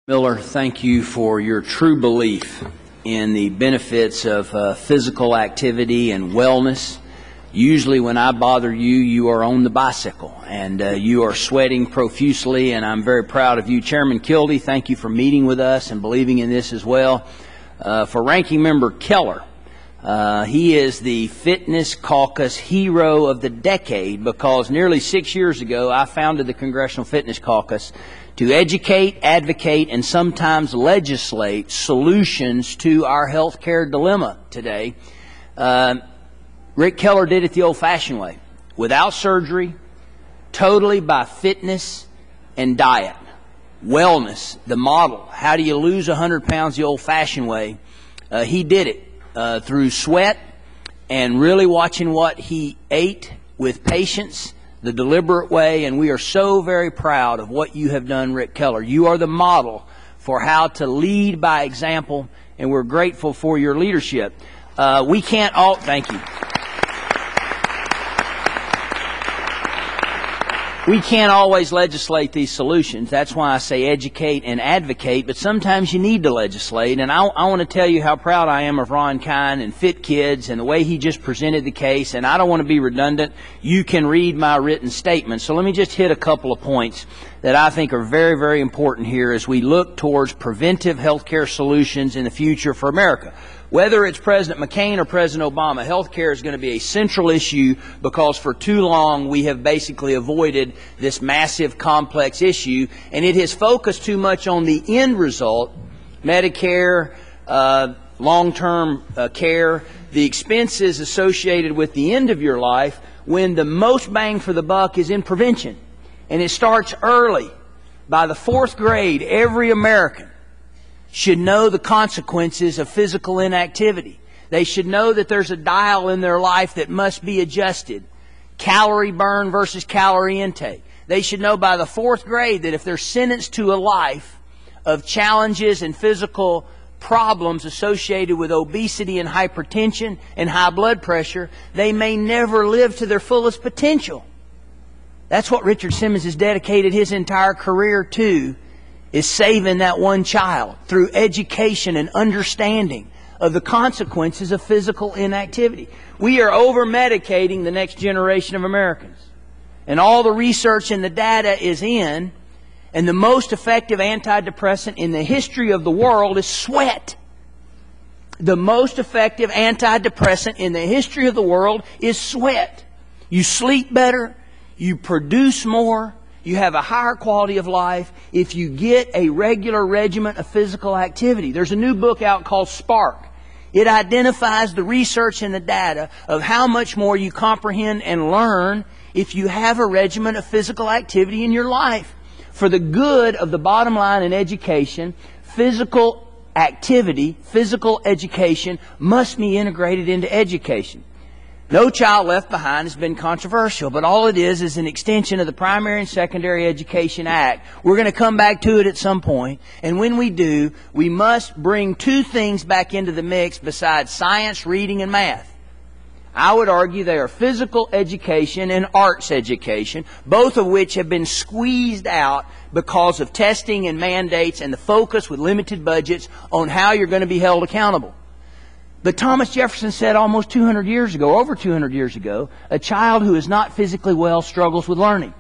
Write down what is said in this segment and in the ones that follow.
Miller, thank you for your true belief in the benefits of physical activity and wellness. Usually when I bother you, you are on the bicycle and you are sweating profusely, and I'm very proud of you. Chairman Kildee, thank you for meeting with us and believing in this as well. For Ranking Member Keller, he is the Fitness Caucus Hero of the Decade because nearly 6 years ago I founded the Congressional Fitness Caucus to educate, advocate, and sometimes legislate solutions to our health care dilemma today. Rick Keller did it the old-fashioned way, without surgery, totally by fitness and diet. Wellness, the model. How do you lose 100 pounds the old-fashioned way? He did it through sweat and really watching what he ate with patience, the deliberate way, and we are so very proud of what you have done, Rick Keller. You are the model for how to lead by example, and we're grateful for your leadership. We can't all, thank you. We can't always legislate these solutions. That's why I say educate and advocate, but sometimes you need to legislate. And I want to tell you how proud I am of Ron Kine and Fit Kids and the way he just presented the case. And I don't want to be redundant. You can read my written statement. So let me just hit a couple of points that I think are very, very important here as we look towards preventive health care solutions in the future for America. Whether it's President McCain or President Obama, health care is going to be a central issue because for too long we have basically avoided this massive, complex issue, and it has focused too much on the end result, Medicare, long-term care, the expenses associated with the end of your life, when the most bang for the buck is in prevention. And it starts early. By the 4th grade, every American should know the consequences of physical inactivity. They should know that there's a dial in their life that must be adjusted. Calorie burn versus calorie intake. They should know by the 4th grade that if they're sentenced to a life of challenges and physical problems associated with obesity and hypertension and high blood pressure, they may never live to their fullest potential. That's what Richard Simmons has dedicated his entire career to, is saving that one child through education and understanding of the consequences of physical inactivity. We are over-medicating the next generation of Americans. And all the research and the data is in, and the most effective antidepressant in the history of the world is sweat. The most effective antidepressant in the history of the world is sweat. You sleep better, you produce more, you have a higher quality of life if you get a regular regimen of physical activity. There's a new book out called Spark. It identifies the research and the data of how much more you comprehend and learn if you have a regimen of physical activity in your life. For the good of the bottom line in education, physical activity, physical education must be integrated into education. No Child Left Behind has been controversial, but all it is an extension of the Primary and Secondary Education Act. We're going to come back to it at some point, and when we do, we must bring two things back into the mix besides science, reading, and math. I would argue they are physical education and arts education, both of which have been squeezed out because of testing and mandates and the focus with limited budgets on how you're going to be held accountable. But Thomas Jefferson said almost 200 years ago, over 200 years ago, a child who is not physically well struggles with learning.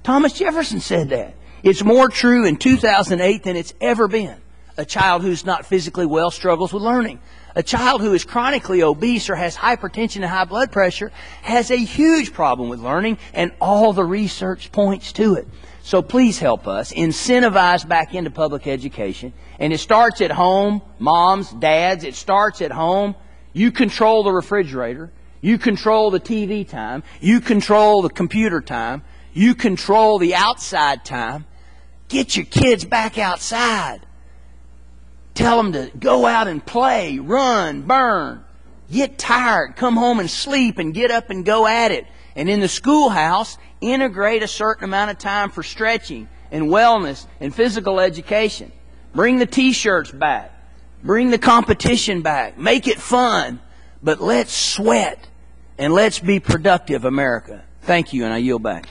Thomas Jefferson said that. It's more true in 2008 than it's ever been. A child who's not physically well struggles with learning. A child who is chronically obese or has hypertension and high blood pressure has a huge problem with learning, and all the research points to it. So please help us incentivize back into public education. And it starts at home, moms, dads, it starts at home. You control the refrigerator. You control the TV time. You control the computer time. You control the outside time. Get your kids back outside. Tell them to go out and play, run, burn. Get tired, come home and sleep, and get up and go at it. And in the schoolhouse, integrate a certain amount of time for stretching and wellness and physical education. Bring the T-shirts back. Bring the competition back. Make it fun. But let's sweat and let's be productive, America. Thank you, and I yield back.